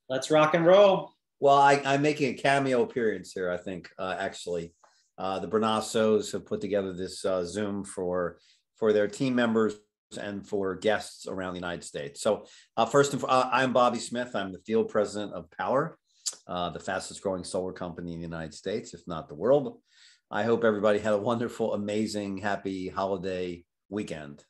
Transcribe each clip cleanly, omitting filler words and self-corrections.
Let's rock and roll. Well, I'm making a cameo appearance here, I think, actually. The Brunassos have put together this Zoom for their team members and for guests around the United States. So I'm Bobby Smith. I'm the field president of Powur, the fastest growing solar company in the United States, if not the world. I hope everybody had a wonderful, amazing, happy holiday weekend,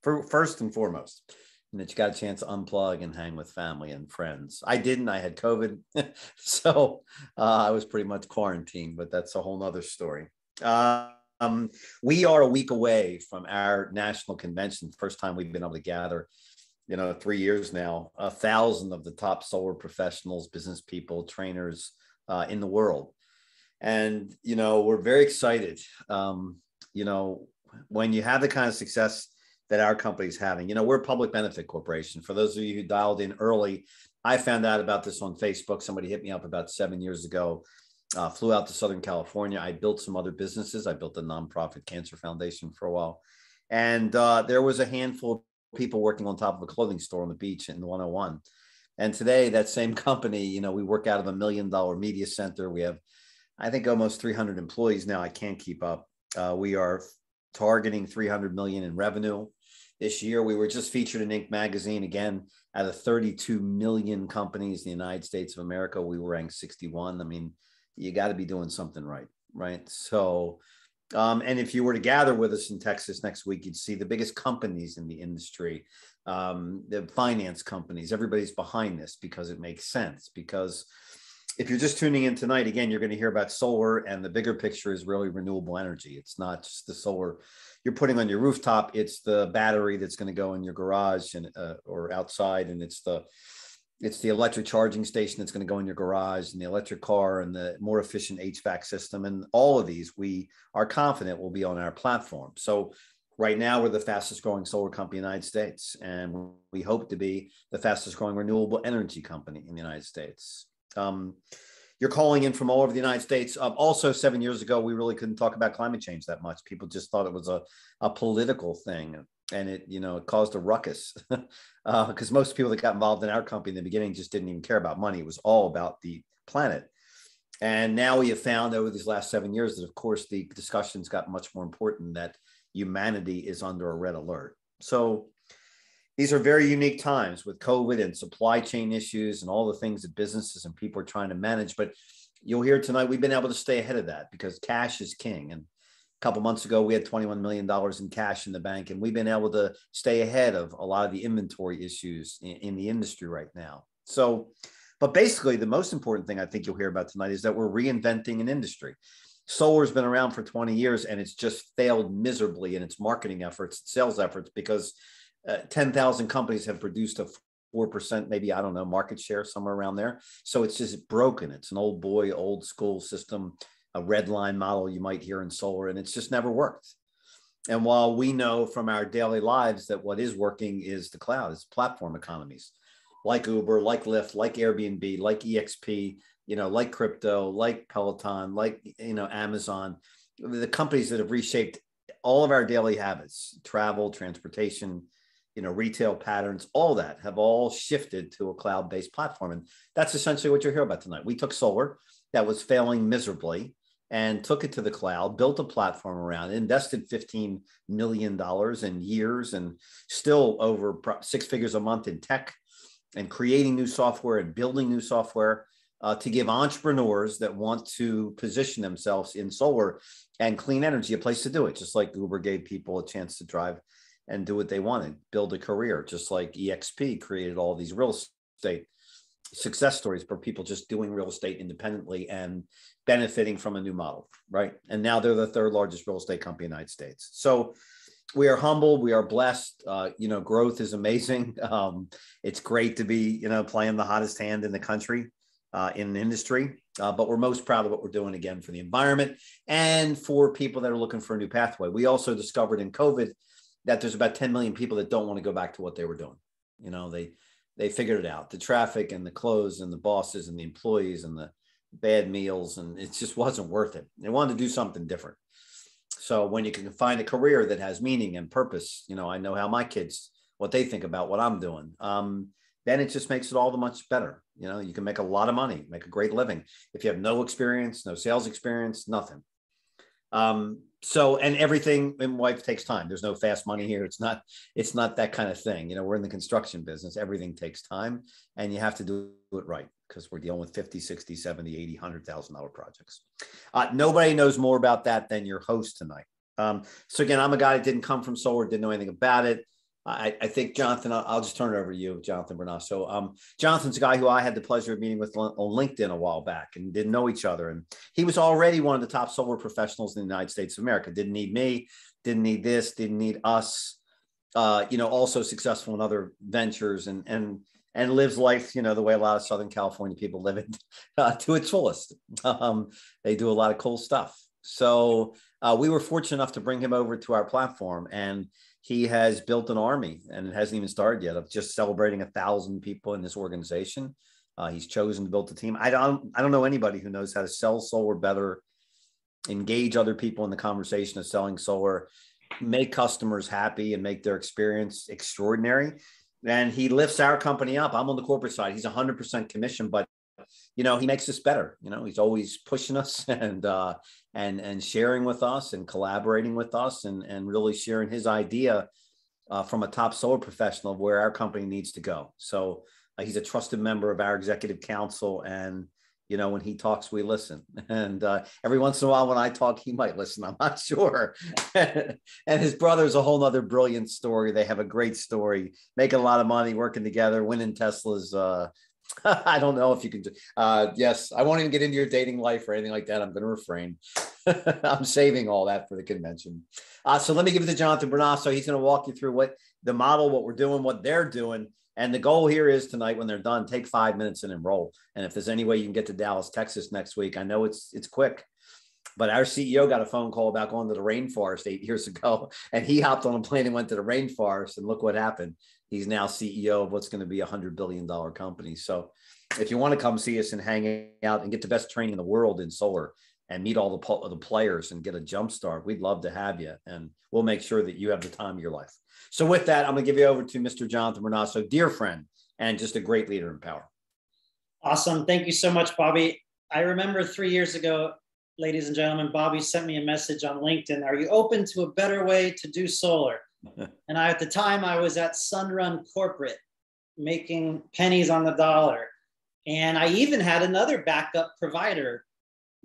for first and foremost, and that you got a chance to unplug and hang with family and friends. I didn't. I had COVID, so I was pretty much quarantined, but that's a whole nother story. We are a week away from our national convention. First time we've been able to gather, 3 years now, 1,000 of the top solar professionals, business people, trainers in the world. And, we're very excited. When you have the kind of success that our company is having, we're a public benefit corporation. For those of you who dialed in early, I found out about this on Facebook. Somebody hit me up about 7 years ago, flew out to Southern California. I built some other businesses. I built a nonprofit cancer foundation for a while. And there was a handful of people working on top of a clothing store on the beach in the 101. And today, that same company, we work out of $1 million media center. We have, I think, almost 300 employees now. I can't keep up. We are targeting 300 million in revenue this year. We were just featured in Inc. magazine. Again, out of 32 million companies in the United States of America, we were ranked 61. I mean, you got to be doing something right? So, and if you were to gather with us in Texas next week, you'd see the biggest companies in the industry, the finance companies. Everybody's behind this because it makes sense. Because if you're just tuning in tonight, again, you're going to hear about solar, and the bigger picture is really renewable energy. It's not just the solar you're putting on your rooftop. It's the battery that's going to go in your garage and or outside, and it's the electric charging station that's going to go in your garage, and the electric car, and the more efficient HVAC system. And all of these, we are confident will be on our platform. So right now, we're the fastest growing solar company in the United States, and we hope to be the fastest growing renewable energy company in the United States. You're calling in from all over the United States. Also, 7 years ago, we really couldn't talk about climate change that much. People just thought it was a political thing, and it caused a ruckus because most people that got involved in our company in the beginning just didn't even care about money. It was all about the planet. And now we have found over these last 7 years that, of course, the discussions got much more important, that humanity is under a red alert. So these are very unique times with COVID and supply chain issues and all the things that businesses and people are trying to manage. But you'll hear tonight, we've been able to stay ahead of that because cash is king. And a couple months ago, we had $21 million in cash in the bank, and we've been able to stay ahead of a lot of the inventory issues in the industry right now. So, but basically, the most important thing I think you'll hear about tonight is that we're reinventing an industry. Solar's been around for 20 years, and it's just failed miserably in its marketing efforts, sales efforts, because 10,000 companies have produced a 4%, maybe, I don't know, market share, somewhere around there. So it's just broken. It's an old boy, old school system, a red line model you might hear in solar, and it's just never worked. And while we know from our daily lives that what is working is the cloud, it's platform economies like Uber, like Lyft, like Airbnb, like EXP, like crypto, like Peloton, like, Amazon, the companies that have reshaped all of our daily habits, travel, transportation, retail patterns, all that have all shifted to a cloud-based platform. And that's essentially what you'll hear about tonight. We took solar that was failing miserably and took it to the cloud, built a platform around it, invested $15 million in years, and still over 6 figures a month in tech and creating new software and building new software to give entrepreneurs that want to position themselves in solar and clean energy a place to do it, just like Uber gave people a chance to drive and do what they wanted, build a career, just like EXP created all these real estate success stories for people just doing real estate independently and benefiting from a new model, right? And now they're the third largest real estate company in the United States. So we are humbled, we are blessed. Growth is amazing. It's great to be, playing the hottest hand in the country in the industry. But we're most proud of what we're doing, again, for the environment and for people that are looking for a new pathway. We also discovered in COVID that there's about 10 million people that don't want to go back to what they were doing. They figured it out, the traffic and the clothes and the bosses and the employees and the bad meals, and it just wasn't worth it. They wanted to do something different. So when you can find a career that has meaning and purpose, I know how my kids, what they think about what I'm doing. then it just makes it all the much better. You know, you can make a lot of money, make a great living. If you have no experience, no sales experience, nothing. So, and everything in life takes time. There's no fast money here. It's not that kind of thing. You know, we're in the construction business. Everything takes time, and you have to do it right, because we're dealing with 50, 60, 70, 80, $100,000 projects. Nobody knows more about that than your host tonight. So again, I'm a guy that didn't come from solar, didn't know anything about it. I think, Jonathan, I'll just turn it over to you, Jonathan Brunasso. Jonathan's a guy who I had the pleasure of meeting with on LinkedIn a while back, and didn't know each other. And he was already one of the top solar professionals in the United States of America. Didn't need me, didn't need this, didn't need us. You know, also successful in other ventures, and lives life, you know, the way a lot of Southern California people live it, to its fullest. They do a lot of cool stuff. So we were fortunate enough to bring him over to our platform, and he has built an army, and it hasn't even started yet, of just celebrating 1,000 people in this organization. He's chosen to build a team. I don't know anybody who knows how to sell solar better, engage other people in the conversation of selling solar, make customers happy, and make their experience extraordinary. And he lifts our company up. I'm on the corporate side. He's 100% commission, but you know, he makes us better. You know, he's always pushing us and sharing with us and collaborating with us, and really sharing his idea from a top solar professional of where our company needs to go. So he's a trusted member of our executive council, and you know, when he talks, we listen. And every once in a while when I talk, he might listen. I'm not sure. And his brother's a whole nother brilliant story. They have a great story, making a lot of money, working together, winning Teslas. I don't know if you can do, yes, I won't even get into your dating life or anything like that. I'm going to refrain. I'm saving all that for the convention. So let me give it to Jonathan Brunasso. He's going to walk you through what the model, what we're doing, what they're doing. And the goal here is tonight, when they're done, take 5 minutes and enroll. And if there's any way you can get to Dallas, Texas next week, I know it's quick, but our CEO got a phone call about going to the rainforest 8 years ago, and he hopped on a plane and went to the rainforest, and look what happened. He's now CEO of what's going to be a $100 billion company. So if you want to come see us and hang out and get the best training in the world in solar and meet all the players and get a jump start, we'd love to have you. And we'll make sure that you have the time of your life. So with that, I'm going to give you over to Mr. Jonathan Brunasso, dear friend, and just a great leader in Powur. Awesome. Thank you so much, Bobby. I remember 3 years ago, ladies and gentlemen, Bobby sent me a message on LinkedIn. Are you open to a better way to do solar? And at the time, I was at Sunrun Corporate, making pennies on the dollar. And I even had another backup provider.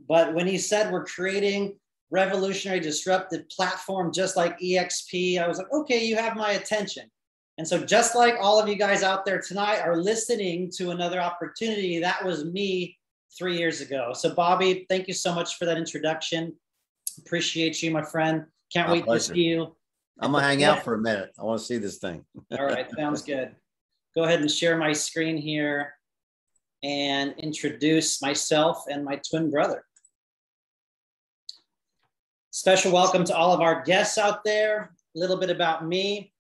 But when he said we're creating revolutionary, disruptive platform just like EXP, I was like, okay, you have my attention. And so just like all of you guys out there tonight are listening to another opportunity, that was me 3 years ago. So Bobby, thank you so much for that introduction. Appreciate you, my friend. Can't wait to see you. I'm going to hang out for a minute. I want to see this thing. All right. Sounds good. Go ahead and share my screen here and introduce myself and my twin brother. Special welcome to all of our guests out there. A little bit about me.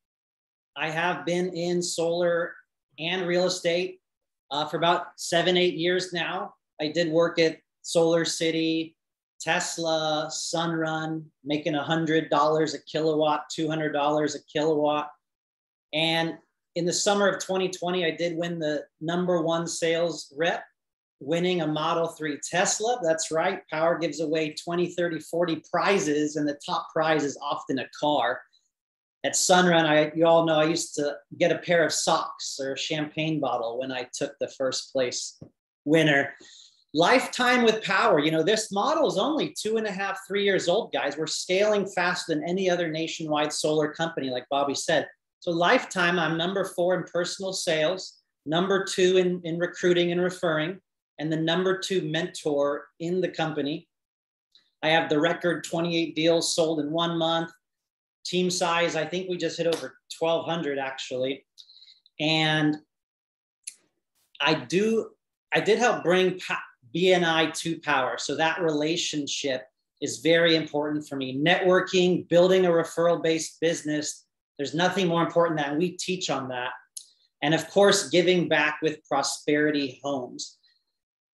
I have been in solar and real estate for about 7, 8 years now. I did work at Solar City, Tesla, Sunrun, making $100 a kilowatt, $200 a kilowatt. And in the summer of 2020, I did win the #1 sales rep, winning a Model 3 Tesla. That's right. Powur gives away 20, 30, 40 prizes, and the top prize is often a car. At Sunrun, you all know I used to get a pair of socks or a champagne bottle when I took the first place winner. Lifetime with Powur. You know, this model is only 2.5, 3 years old, guys. We're scaling faster than any other nationwide solar company, like Bobby said. So lifetime, I'm #4 in personal sales, #2 in recruiting and referring, and the #2 mentor in the company. I have the record 28 deals sold in 1 month. Team size, I think we just hit over 1,200 actually. And I did help bring BNI to Powur. So that relationship is very important for me. Networking, building a referral-based business, there's nothing more important than we teach on that. And of course, giving back with Prosperity Homes.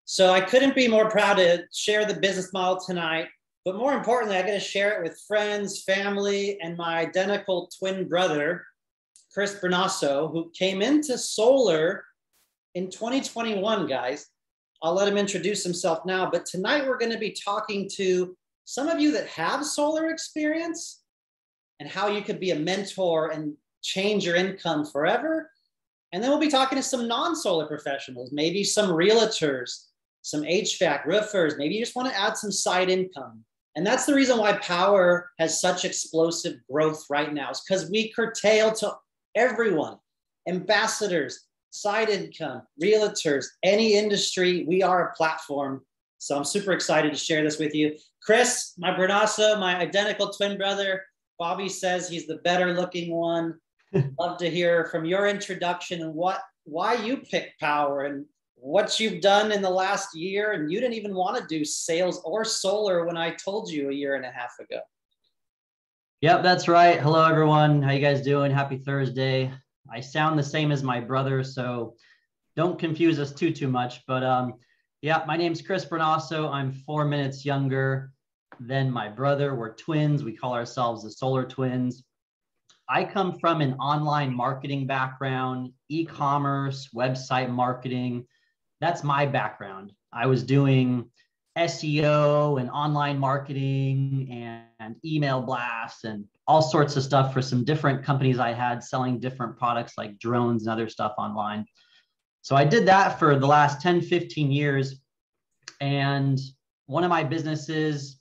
So I couldn't be more proud to share the business model tonight, but more importantly, I got to share it with friends, family, and my identical twin brother, Chris Brunasso, who came into solar in 2021, guys. I'll let him introduce himself now, but tonight we're going to be talking to some of you that have solar experience and how you could be a mentor and change your income forever. And then we'll be talking to some non-solar professionals, maybe some realtors, some HVAC roofers. Maybe you just want to add some side income. And that's the reason why Powur has such explosive growth right now, is because we curtail to everyone, ambassadors, side income, realtors, any industry. We are a platform. So I'm super excited to share this with you. Chris, my Brunasso, my identical twin brother, Bobby says he's the better looking one. Love to hear from your introduction and why you picked Powur and what you've done in the last year. And you didn't even want to do sales or solar when I told you a year and a half ago. Yep, that's right. Hello, everyone. How you guys doing? Happy Thursday. I sound the same as my brother, so don't confuse us too much. But yeah, my name's Chris Brunasso. I'm 4 minutes younger than my brother. We're twins. We call ourselves the Solar Twins. I come from an online marketing background, e-commerce, website marketing. That's my background. I was doing SEO and online marketing and email blasts and all sorts of stuff for some different companies I had selling different products like drones and other stuff online. So I did that for the last 10, 15 years. And one of my businesses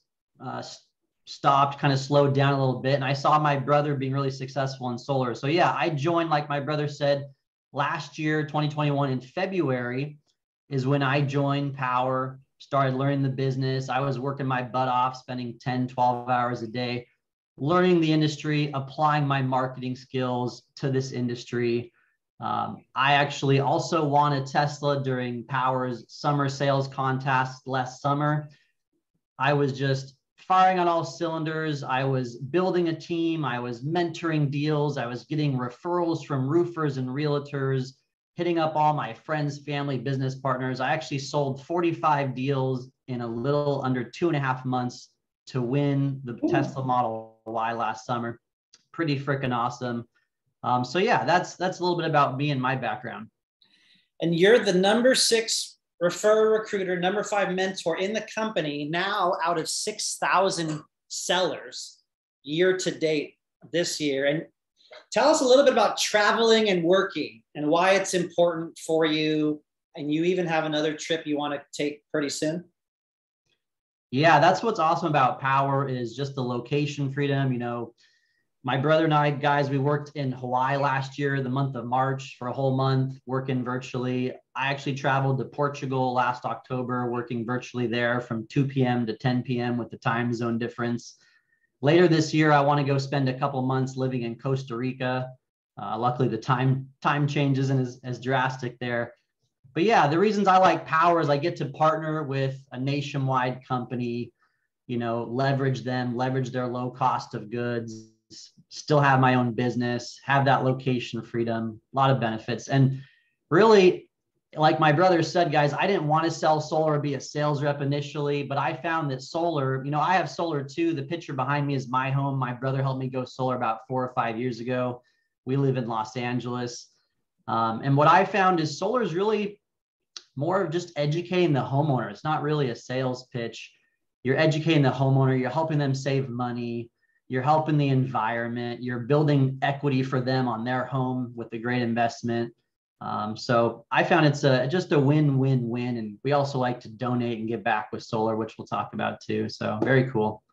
stopped, kind of slowed down a little bit. And I saw my brother being really successful in solar. So yeah, I joined, like my brother said, last year, 2021 in February is when I joined Powur, started learning the business. I was working my butt off, spending 10, 12 hours a day, learning the industry, applying my marketing skills to this industry. I actually also won a Tesla during Powur's summer sales contest last summer. I was just firing on all cylinders. I was building a team. I was mentoring deals. I was getting referrals from roofers and realtors, hitting up all my friends, family, business partners. I actually sold 45 deals in a little under 2.5 months to win the Tesla Model Y last summer. Pretty freaking awesome. So yeah, that's a little bit about me and my background. And you're the number 6 referrer recruiter, number 5 mentor in the company now out of 6,000 sellers year to date this year. And tell us a little bit about traveling and working and why it's important for you. And you even have another trip you want to take pretty soon. Yeah, that's what's awesome about Powur is just the location freedom. You know, my brother and I, guys, we worked in Hawaii last year, the month of March, for a whole month, working virtually. I actually traveled to Portugal last October, working virtually there from 2 p.m. to 10 p.m. with the time zone difference. Later this year, I want to go spend a couple months living in Costa Rica. Luckily, the time change isn't as drastic there. But yeah, the reasons I like Powur is I get to partner with a nationwide company, you know, leverage their low cost of goods, still have my own business, have that location freedom, a lot of benefits. And really, like my brother said, guys, I didn't want to sell solar or be a sales rep initially, but I found that solar, you know, I have solar too. The picture behind me is my home. My brother helped me go solar about 4 or 5 years ago. We live in Los Angeles. And what I found is solar is really more of just educating the homeowner. It's not really a sales pitch. You're educating the homeowner. You're helping them save money. You're helping the environment. You're building equity for them on their home with a great investment. So I found it's just a win-win-win. And we also like to donate and give back with solar, which we'll talk about too. So very cool.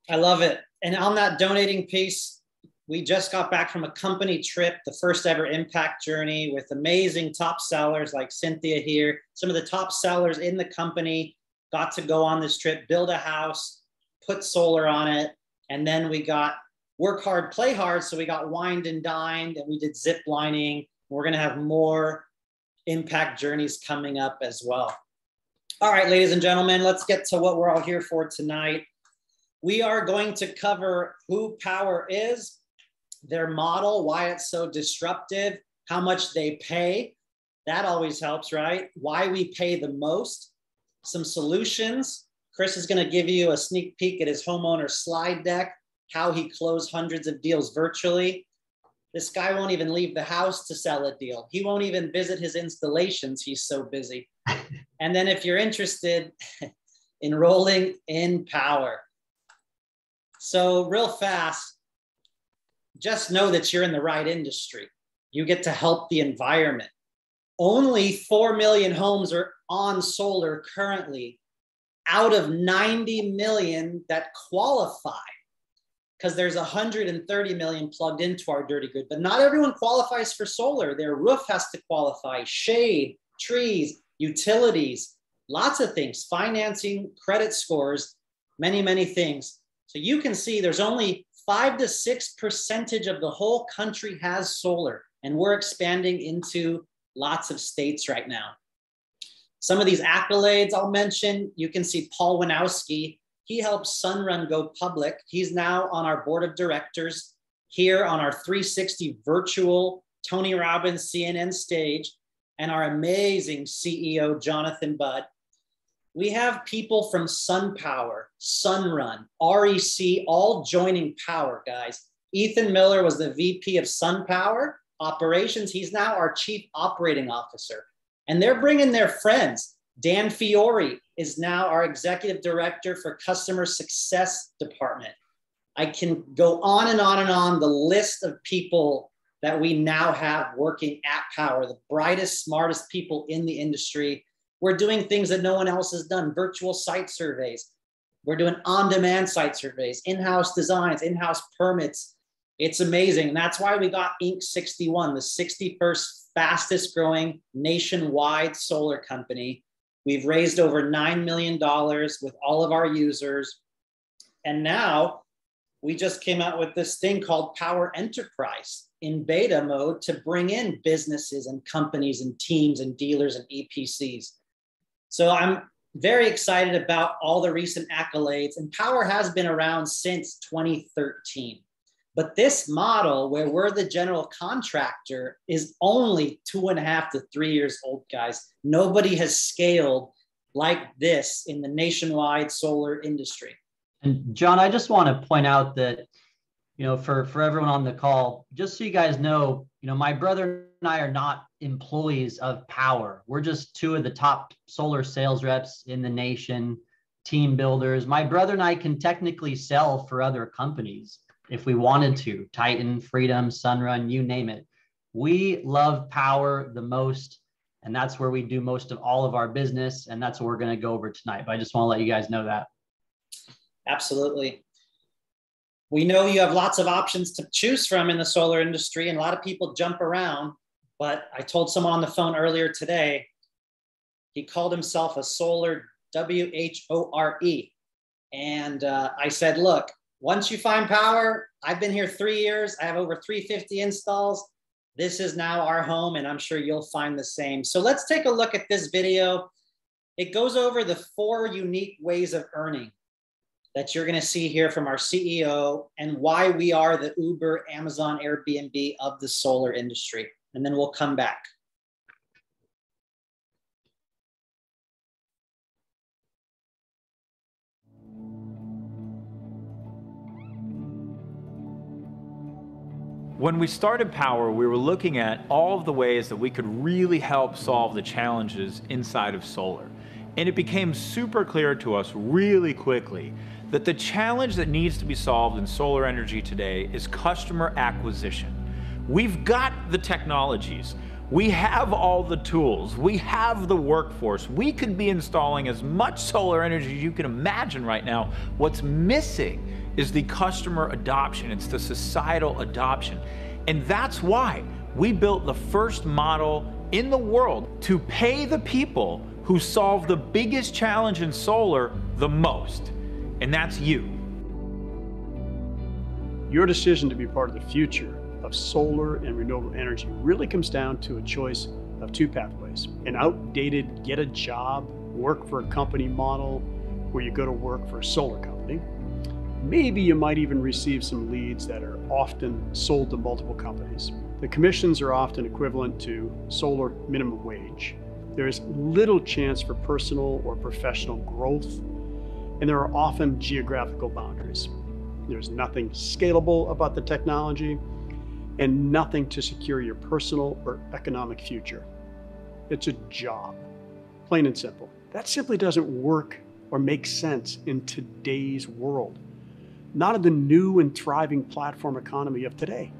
I love it. And on that donating piece, we just got back from a company trip, the first ever impact journey with amazing top sellers like Cynthia here. Some of the top sellers in the company got to go on this trip, build a house, put solar on it. And then we got work hard, play hard. So we got wined and dined and we did zip lining. We're going to have more impact journeys coming up as well. All right, ladies and gentlemen, let's get to what we're all here for tonight. We are going to cover who Powur is, their model, why it's so disruptive, how much they pay. That always helps, right? Why we pay the most, some solutions. Chris is going to give you a sneak peek at his homeowner slide deck, how he closed hundreds of deals virtually. This guy won't even leave the house to sell a deal. He won't even visit his installations. He's so busy. And then if you're interested, enrolling in Powur. So real fast, just know that you're in the right industry. You get to help the environment. Only 4 million homes are on solar currently out of 90 million that qualify, because there's 130 million plugged into our dirty grid, but not everyone qualifies for solar. Their roof has to qualify, shade, trees, utilities, lots of things, financing, credit scores, many, many things. So you can see there's only 5 to 6% of the whole country has solar, and we're expanding into lots of states right now. Some of these accolades I'll mention, you can see Paul Winowski. He helped Sunrun go public. He's now on our board of directors here on our 360 virtual Tony Robbins CNN stage, and our amazing CEO, Jonathan Budd. We have people from SunPower, Sunrun, REC, all joining Powur, guys. Ethan Miller was the VP of SunPower operations. He's now our chief operating officer. And they're bringing their friends. Dan Fiore is now our executive director for customer success department. I can go on and on and on the list of people that we now have working at Powur, the brightest, smartest people in the industry. We're doing things that no one else has done, virtual site surveys. We're doing on-demand site surveys, in-house designs, in-house permits. It's amazing. And that's why we got Inc. 61, the 61st fastest growing nationwide solar company. We've raised over $9 million with all of our users. And now we just came out with this thing called Powur Enterprise in beta mode to bring in businesses and companies and teams and dealers and EPCs. So I'm very excited about all the recent accolades, and Powur has been around since 2013. But this model where we're the general contractor is only 2.5 to 3 years old, guys. Nobody has scaled like this in the nationwide solar industry. And John, I just want to point out that, for everyone on the call, just so you guys know, my brother and I are not employees of Powur. We're just two of the top solar sales reps in the nation, team builders. My brother and I can technically sell for other companies if we wanted to, Titan, Freedom, Sunrun, you name it. We love Powur the most, and that's where we do most of all of our business, and that's what we're going to go over tonight. But I just want to let you guys know that. Absolutely. We know you have lots of options to choose from in the solar industry, and a lot of people jump around, but I told someone on the phone earlier today, he called himself a solar WHORE. And I said, look, once you find Powur, I've been here 3 years. I have over 350 installs. This is now our home, and I'm sure you'll find the same. So let's take a look at this video. It goes over the 4 unique ways of earning that you're going to see here from our CEO and why we are the Uber, Amazon, Airbnb of the solar industry. And then we'll come back. When we started Powur, we were looking at all of the ways that we could really help solve the challenges inside of solar. And it became super clear to us really quickly that the challenge that needs to be solved in solar energy today is customer acquisition. We've got the technologies. We have all the tools. We have the workforce. We could be installing as much solar energy as you can imagine right now. What's missing is the customer adoption. It's the societal adoption. And that's why we built the first model in the world to pay the people who solve the biggest challenge in solar the most, and that's you. Your decision to be part of the future of solar and renewable energy really comes down to a choice of 2 pathways. An outdated get a job, work for a company model where you go to work for a solar company. Maybe you might even receive some leads that are often sold to multiple companies. The commissions are often equivalent to solar minimum wage. There is little chance for personal or professional growth, and there are often geographical boundaries. There's nothing scalable about the technology, and nothing to secure your personal or economic future. It's a job, plain and simple. That simply doesn't work or make sense in today's world, not in the new and thriving platform economy of today.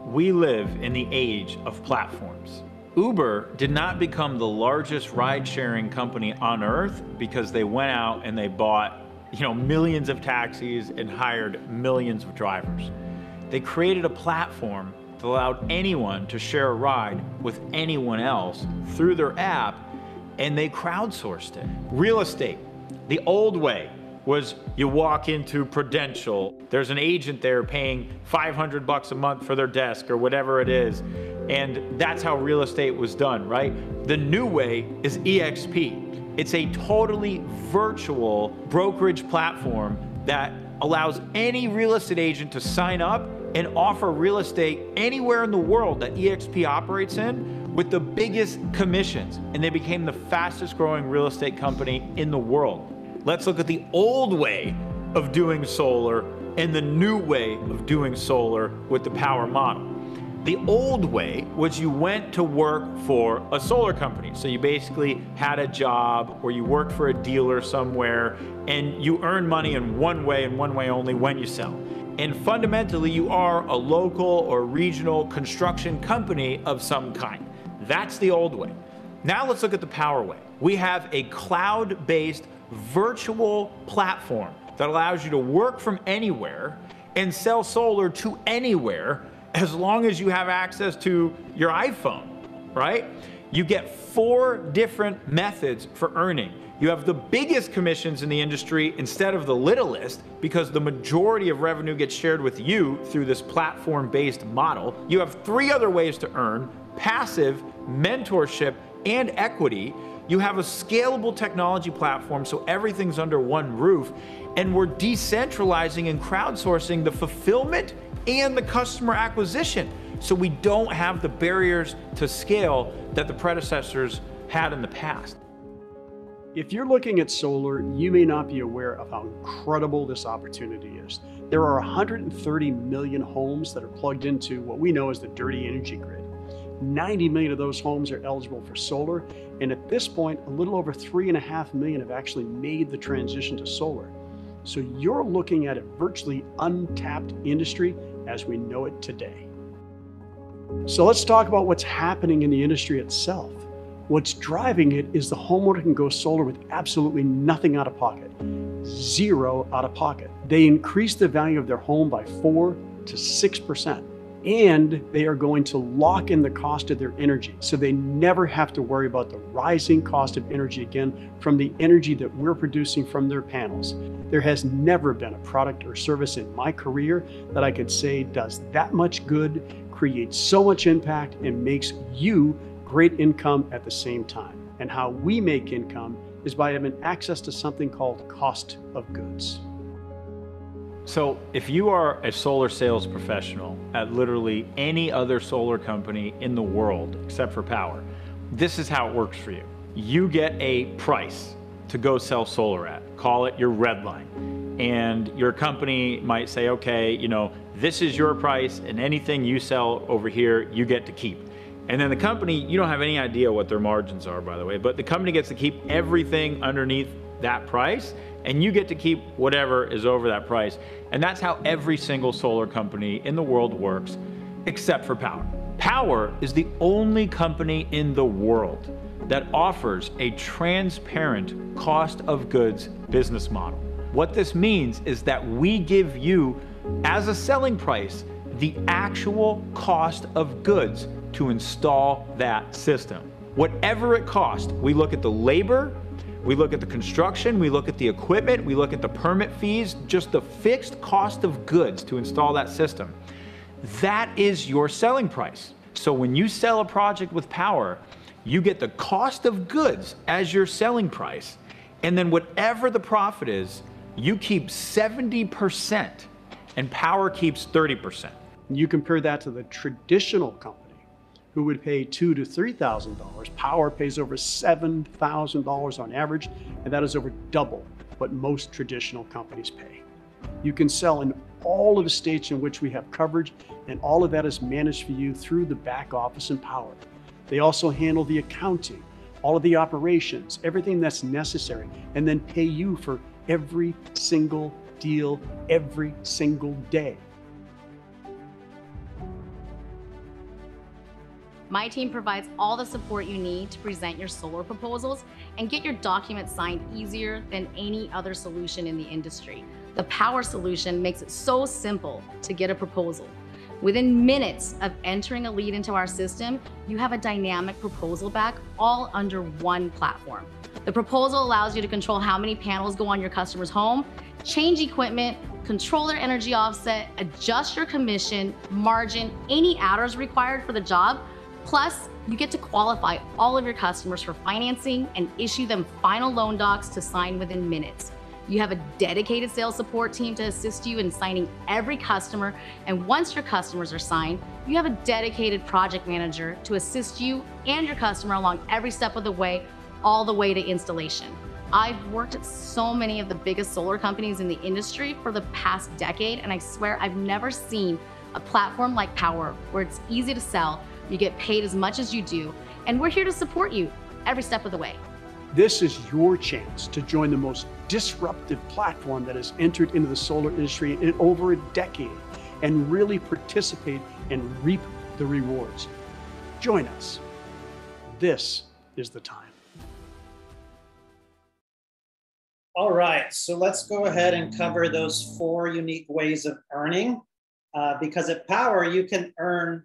We live in the age of platforms. Uber did not become the largest ride-sharing company on earth because they went out and they bought, millions of taxis and hired millions of drivers. They created a platform that allowed anyone to share a ride with anyone else through their app, and they crowdsourced it. Real estate, the old way was you walk into Prudential, there's an agent there paying $500 a month for their desk or whatever it is, and that's how real estate was done, right? The new way is EXP. It's a totally virtual brokerage platform that allows any real estate agent to sign up and offer real estate anywhere in the world that EXP operates in with the biggest commissions. And they became the fastest growing real estate company in the world. Let's look at the old way of doing solar and the new way of doing solar with the Powur model. The old way was you went to work for a solar company. So you basically had a job or you worked for a dealer somewhere and you earn money in one way and one way only when you sell. And fundamentally, you are a local or regional construction company of some kind. That's the old way. Now let's look at the Powur way. We have a cloud-based virtual platform that allows you to work from anywhere and sell solar to anywhere as long as you have access to your iPhone, right? You get 4 different methods for earning. You have the biggest commissions in the industry instead of the littlest because the majority of revenue gets shared with you through this platform-based model. You have 3 other ways to earn: passive, mentorship, and equity. You have a scalable technology platform so everything's under one roof, and we're decentralizing and crowdsourcing the fulfillment and the customer acquisition so we don't have the barriers to scale that the predecessors had in the past. If you're looking at solar, you may not be aware of how incredible this opportunity is. There are 130 million homes that are plugged into what we know as the dirty energy grid. 90 million of those homes are eligible for solar, and at this point, a little over 3.5 million have actually made the transition to solar. So you're looking at a virtually untapped industry as we know it today. So let's talk about what's happening in the industry itself. What's driving it is the homeowner can go solar with absolutely nothing out of pocket, 0 out of pocket. They increase the value of their home by 4 to 6%. And they are going to lock in the cost of their energy. So they never have to worry about the rising cost of energy again from the energy that we're producing from their panels. There has never been a product or service in my career that I could say does that much good, creates so much impact, and makes you great income at the same time. And how we make income is by having access to something called cost of goods. So if you are a solar sales professional at literally any other solar company in the world except for Powur, this is how it works for you. You get a price to go sell solar at, call it your red line. And your company might say, okay, this is your price and anything you sell over here, you get to keep. And then the company, you don't have any idea what their margins are, by the way, but the company gets to keep everything underneath that price, and you get to keep whatever is over that price. And that's how every single solar company in the world works, except for Powur. Powur is the only company in the world that offers a transparent cost of goods business model. What this means is that we give you, as a selling price, the actual cost of goods to install that system. Whatever it costs, we look at the labor, we look at the construction, we look at the equipment, we look at the permit fees, just the fixed cost of goods to install that system. That is your selling price. So when you sell a project with Powur, you get the cost of goods as your selling price, and then whatever the profit is, you keep 70% and Powur keeps 30%. You compare that to the traditional company who would pay $2,000 to $3,000. Powur pays over $7,000 on average, and that is over double what most traditional companies pay. You can sell in all of the states in which we have coverage, and all of that is managed for you through the back office in Powur. They also handle the accounting, all of the operations, everything that's necessary, and then pay you for every single deal, every single day. My team provides all the support you need to present your solar proposals and get your documents signed easier than any other solution in the industry. The Powur solution makes it so simple to get a proposal. Within minutes of entering a lead into our system, you have a dynamic proposal back, all under one platform. The proposal allows you to control how many panels go on your customer's home, change equipment, control their energy offset, adjust your commission, margin, any adders required for the job. Plus, you get to qualify all of your customers for financing and issue them final loan docs to sign within minutes. You have a dedicated sales support team to assist you in signing every customer, and once your customers are signed, you have a dedicated project manager to assist you and your customer along every step of the way, all the way to installation. I've worked at so many of the biggest solar companies in the industry for the past decade, and I swear I've never seen a platform like Powur where it's easy to sell, you get paid as much as you do, and we're here to support you every step of the way. This is your chance to join the most disruptive platform that has entered into the solar industry in over a decade and really participate and reap the rewards. Join us. This is the time. All right, so let's go ahead and cover those 4 unique ways of earning, because at Powur, you can earn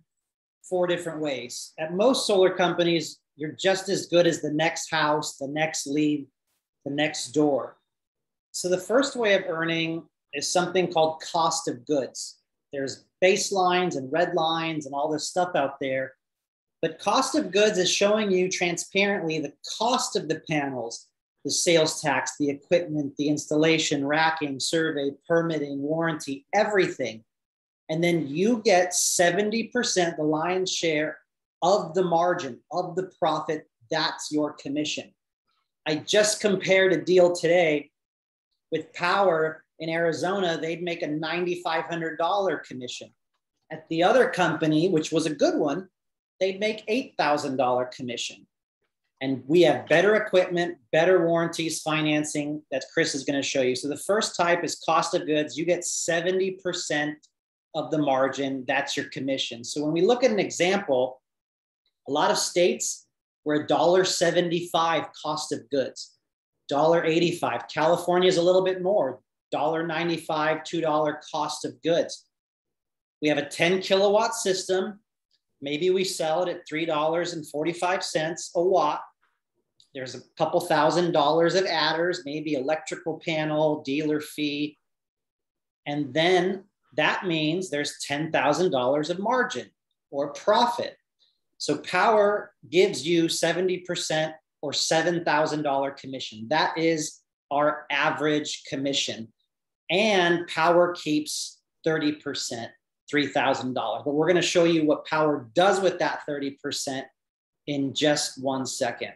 4 different ways. At most solar companies, you're just as good as the next house, the next lead, the next door. So the first way of earning is something called cost of goods. There's baselines and red lines and all this stuff out there. But cost of goods is showing you transparently the cost of the panels, the sales tax, the equipment, the installation, racking, survey, permitting, warranty, everything. And then you get 70%, the lion's share of the margin, of the profit. That's your commission. I just compared a deal today with Powur in Arizona. They'd make a $9,500 commission. At the other company, which was a good one, they'd make $8,000 commission. And we have better equipment, better warranties, financing that Chris is going to show you. So the first type is cost of goods. You get 70% of the margin. That's your commission. So when we look at an example, a lot of states were $1.75 cost of goods, $1.85. California is a little bit more, $1.95, $2 cost of goods. We have a 10 kilowatt system. Maybe we sell it at $3.45 a watt. There's a couple $1,000s of adders, maybe electrical panel, dealer fee. And then that means there's $10,000 of margin or profit. So Powur gives you 70% or $7,000 commission. That is our average commission. And Powur keeps 30%, $3,000. But we're going to show you what Powur does with that 30% in just 1 second.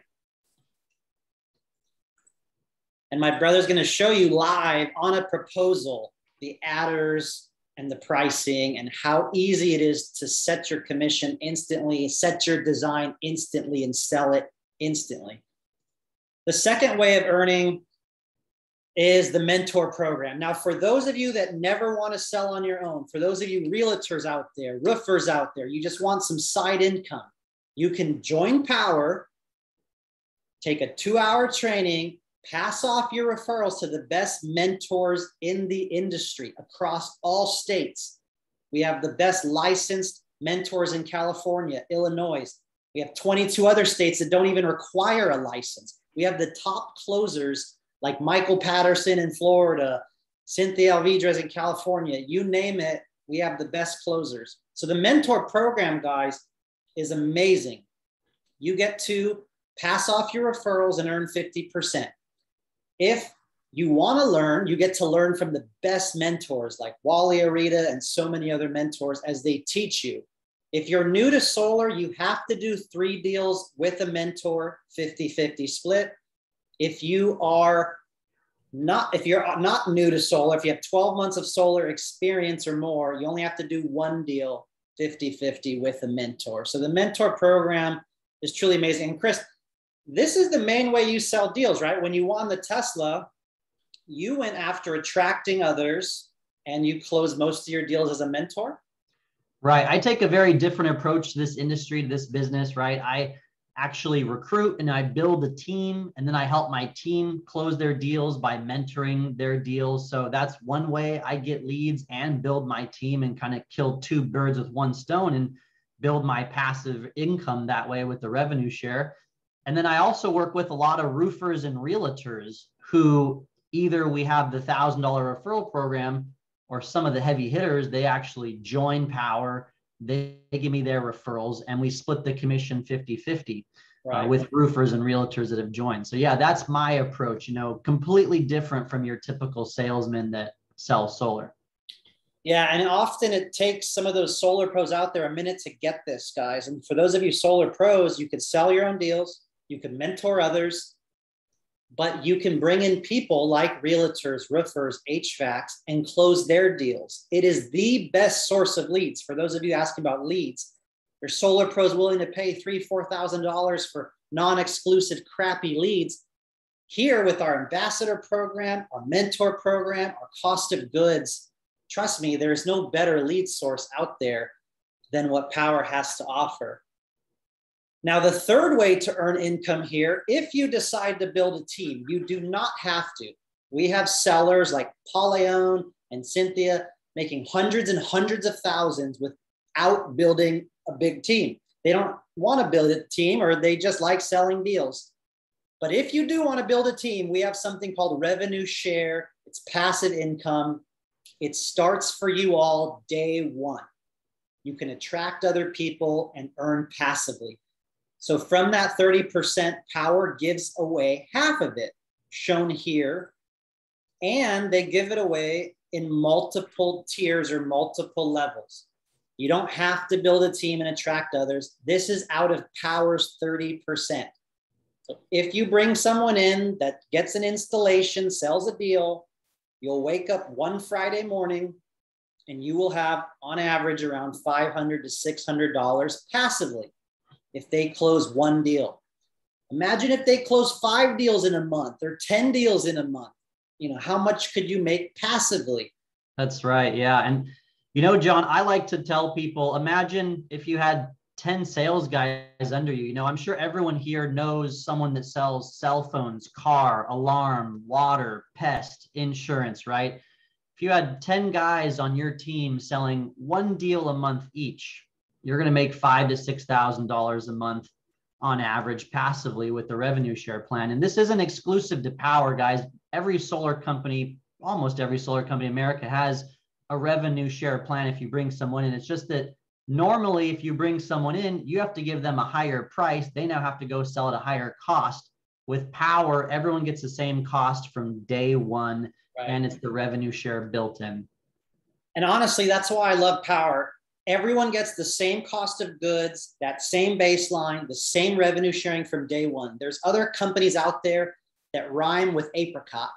And my brother's going to show you live on a proposal the adders and the pricing and how easy it is to set your commission instantly, set your design instantly, and sell it instantly. The second way of earning is the mentor program. Now, for those of you that never want to sell on your own, for those of you realtors out there, roofers out there, you just want some side income, you can join Powur, take a 2-hour training, pass off your referrals to the best mentors in the industry across all states. We have the best licensed mentors in California, Illinois. We have 22 other states that don't even require a license. We have the top closers like Michael Patterson in Florida, Cynthia Alvidrez in California, you name it, we have the best closers. So the mentor program, guys, is amazing. You get to pass off your referrals and earn 50%. If you want to learn, you get to learn from the best mentors like Wally Arita and so many other mentors as they teach you. If you're new to solar, you have to do 3 deals with a mentor, 50-50 split. If you are if you're not new to solar, if you have 12 months of solar experience or more, you only have to do one deal 50-50 with a mentor. So the mentor program is truly amazing. And Chris, this is the main way you sell deals, right? When you won the Tesla, you went after attracting others and you closed most of your deals as a mentor. Right. I take a very different approach to this industry, to this business, right? I actually recruit and I build a team, and then I help my team close their deals by mentoring their deals. So that's one way I get leads and build my team and kind of kill two birds with one stone and build my passive income that way with the revenue share. And then I also work with a lot of roofers and realtors who either we have the $1,000 referral program, or some of the heavy hitters, they actually join Powur. They give me their referrals and we split the commission 50-50 with roofers and realtors that have joined. So yeah, that's my approach, completely different from your typical salesman that sells solar. Yeah, and often it takes some of those solar pros out there a minute to get this, guys. And for those of you solar pros, you could sell your own deals, you can mentor others, but you can bring in people like realtors, roofers, HVACs, and close their deals. It is the best source of leads. For those of you asking about leads, there's solar pros willing to pay $3,000, $4,000 for non-exclusive crappy leads. Here with our ambassador program, our mentor program, our cost of goods, trust me, there's no better lead source out there than what Powur has to offer. Now, the third way to earn income here, if you decide to build a team, you do not have to. We have sellers like Paulione and Cynthia making hundreds and hundreds of thousands without building a big team. They don't want to build a team, or they just like selling deals. But if you do want to build a team, we have something called revenue share. It's passive income. It starts for you all day one. You can attract other people and earn passively. So from that 30%, Powur gives away half of it, shown here, and they give it away in multiple tiers or multiple levels. You don't have to build a team and attract others. This is out of Powur's 30%. So if you bring someone in that gets an installation, sells a deal, you'll wake up one Friday morning and you will have, on average, around $500 to $600 passively if they close one deal. Imagine if they close 5 deals in a month or 10 deals in a month. How much could you make passively? That's right. Yeah. And, John, I like to tell people, imagine if you had 10 sales guys under you. I'm sure everyone here knows someone that sells cell phones, car, alarm, water, pest, insurance, right? If you had 10 guys on your team selling one deal a month each, you're going to make $5,000 to $6,000 a month on average passively with the revenue share plan. And this isn't exclusive to Powur, guys. Every solar company, almost every solar company in America has a revenue share plan if you bring someone in. It's just that normally if you bring someone in, you have to give them a higher price. They now have to go sell at a higher cost. With Powur, everyone gets the same cost from day one, and it's the revenue share built in. And honestly, that's why I love Powur. Everyone gets the same cost of goods, that same baseline, the same revenue sharing from day one. There's other companies out there that rhyme with apricot,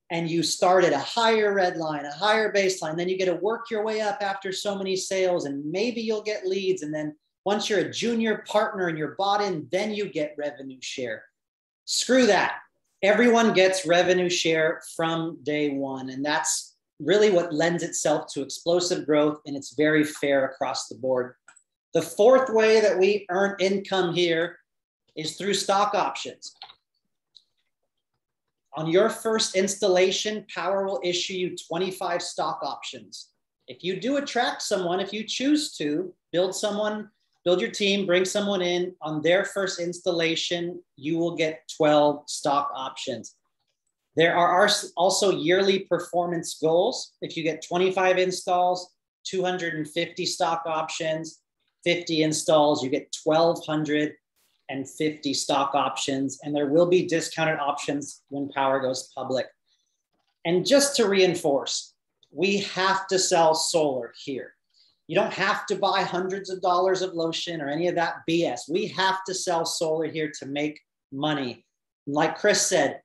and you start at a higher red line, a higher baseline, then you get to work your way up after so many sales, and maybe you'll get leads. And then once you're a junior partner and you're bought in, then you get revenue share. Screw that. Everyone gets revenue share from day one, and that's really what lends itself to explosive growth, and it's very fair across the board. The fourth way that we earn income here is through stock options. On your first installation, Powur will issue you 25 stock options. If you do attract someone, if you choose to build your team, bring someone in on their first installation, you will get 12 stock options. There are also yearly performance goals. If you get 25 installs, 250 stock options, 50 installs, you get 1,250 stock options, and there will be discounted options when Powur goes public. And just to reinforce, we have to sell solar here. You don't have to buy hundreds of dollars of lotion or any of that BS. We have to sell solar here to make money. Like Chris said,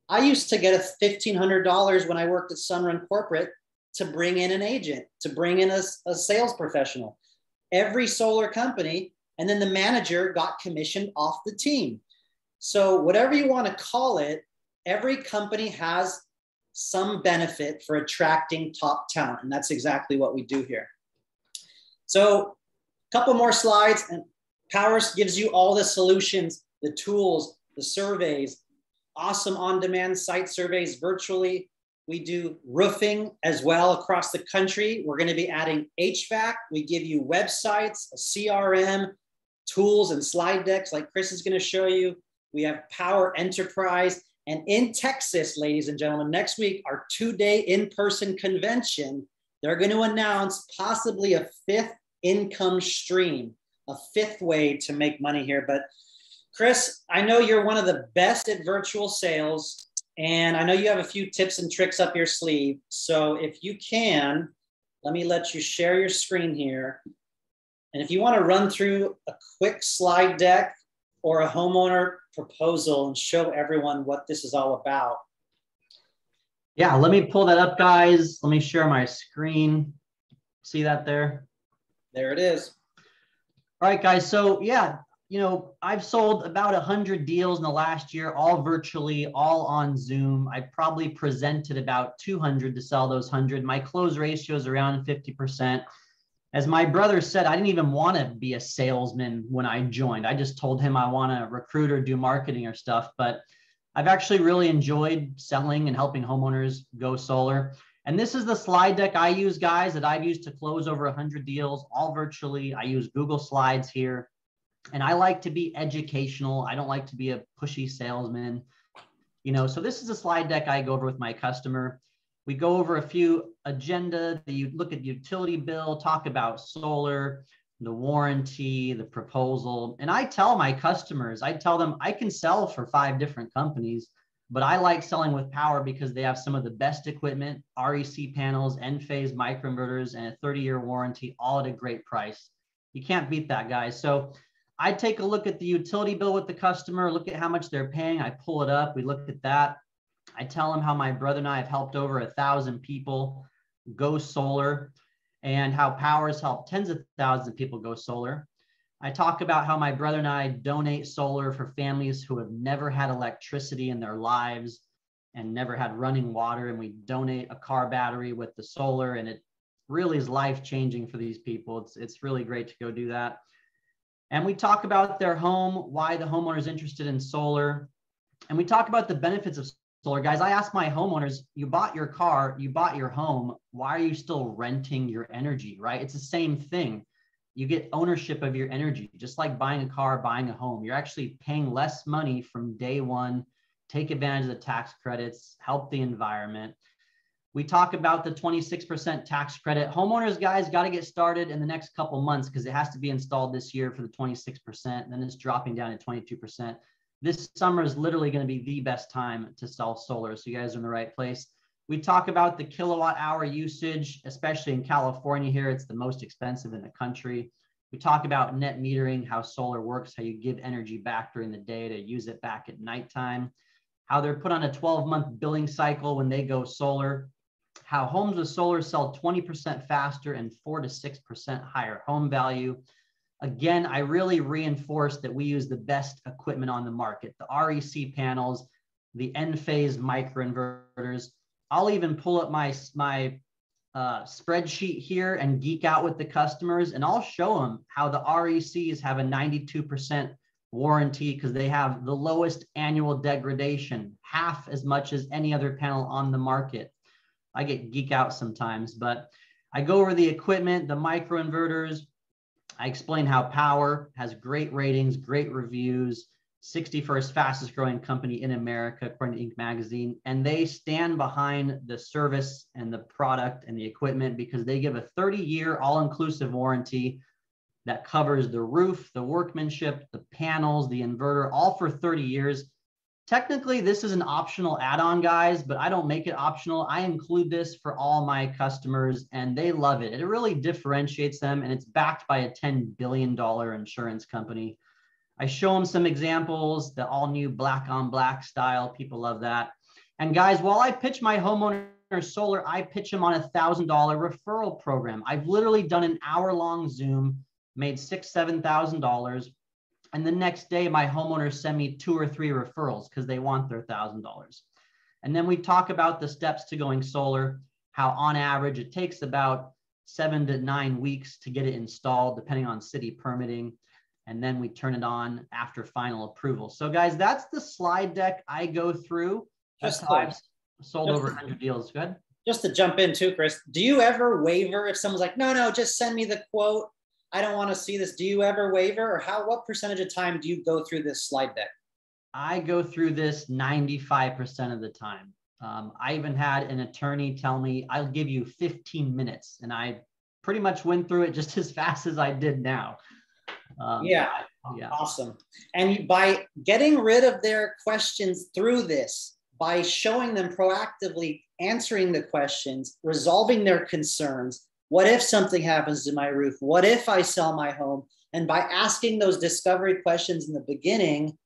I used to get $1,500 when I worked at Sunrun Corporate to bring in an agent, to bring in a sales professional. Every solar company, and then the manager got commissioned off the team. So whatever you want to call it, every company has some benefit for attracting top talent. And that's exactly what we do here. So a couple more slides, and Powur gives you all the solutions, the tools, the surveys, awesome on-demand site surveys virtually. We do roofing as well across the country. We're going to be adding HVAC. We give you websites, a CRM, tools and slide decks like Chris is going to show you. We have Powur Enterprise. And in Texas, ladies and gentlemen, next week, our 2-day in-person convention, they're going to announce possibly a 5th income stream, a 5th way to make money here. But Chris, I know you're one of the best at virtual sales, and I know you have a few tips and tricks up your sleeve. So if you can, let me let you share your screen here. And if you want to run through a quick slide deck or a homeowner proposal and show everyone what this is all about. Yeah, let me pull that up, guys. Let me share my screen. See that there? There it is. All right, guys. So yeah, you know, I've sold about 100 deals in the last year, all virtually, all on Zoom. I probably presented about 200 to sell those 100. My close ratio is around 50%. As my brother said, I didn't even want to be a salesman when I joined. I just told him I want to recruit or do marketing or stuff. But I've actually really enjoyed selling and helping homeowners go solar. And this is the slide deck I use, guys, that I've used to close over 100 deals, all virtually. I use Google Slides here. And I like to be educational. I don't like to be a pushy salesman. You know, so this is a slide deck I go over with my customer. We go over a few agenda. You look at the utility bill, talk about solar, the warranty, the proposal. And I tell my customers, I tell them I can sell for 5 different companies, but I like selling with Powur because they have some of the best equipment, REC panels, Enphase microinverters, and a 30-year warranty, all at a great price. You can't beat that, guys. So I take a look at the utility bill with the customer, look at how much they're paying. I pull it up. We look at that. I tell them how my brother and I have helped over 1,000 people go solar and how Powur has helped tens of thousands of people go solar. I talk about how my brother and I donate solar for families who have never had electricity in their lives and never had running water. And we donate a car battery with the solar, and it really is life-changing for these people. It's really great to go do that. And we talk about their home, why the homeowner is interested in solar. And we talk about the benefits of solar. Guys, I ask my homeowners, you bought your car, you bought your home, why are you still renting your energy, right? It's the same thing. You get ownership of your energy, just like buying a car, buying a home. You're actually paying less money from day one, take advantage of the tax credits, help the environment. We talk about the 26% tax credit. Homeowners, guys, got to get started in the next couple months because it has to be installed this year for the 26%. Then it's dropping down to 22%. This summer is literally going to be the best time to sell solar. So you guys are in the right place. We talk about the kilowatt hour usage, especially in California here. It's the most expensive in the country. We talk about net metering, how solar works, how you give energy back during the day to use it back at nighttime, how they're put on a 12-month billing cycle when they go solar, how homes with solar sell 20% faster and 4 to 6% higher home value. Again, I really reinforce that we use the best equipment on the market, the REC panels, the Enphase microinverters. I'll even pull up my spreadsheet here and geek out with the customers, and I'll show them how the RECs have a 92% warranty because they have the lowest annual degradation, half as much as any other panel on the market. I get geek out sometimes, but I go over the equipment, the microinverters. I explain how Powur has great ratings, great reviews, 61st fastest growing company in America, according to Inc. magazine. And they stand behind the service and the product and the equipment because they give a 30-year all-inclusive warranty that covers the roof, the workmanship, the panels, the inverter, all for 30 years. Technically, this is an optional add-on, guys, but I don't make it optional. I include this for all my customers, and they love it. It really differentiates them, and it's backed by a $10 billion insurance company. I show them some examples, the all-new black-on-black style. People love that. And guys, while I pitch my homeowner solar, I pitch them on a $1,000 referral program. I've literally done an hour-long Zoom, made $6,000, $7,000. And the next day, my homeowners send me 2 or 3 referrals because they want their $1,000. And then we talk about the steps to going solar, how on average it takes about 7 to 9 weeks to get it installed, depending on city permitting. And then we turn it on after final approval. So guys, that's the slide deck I go through. That's how I've sold over 100 deals. Go ahead. Just to jump in too, Chris, do you ever waver if someone's like, no, just send me the quote. I don't want to see this. Do you ever waver, or what percentage of time do you go through this slide deck? I go through this 95% of the time. I even had an attorney tell me, I'll give you 15 minutes. And I pretty much went through it just as fast as I did now. Yeah. Awesome. And by getting rid of their questions through this, by showing them proactively answering the questions, resolving their concerns, what if something happens to my roof? What if I sell my home? And by asking those discovery questions in the beginning,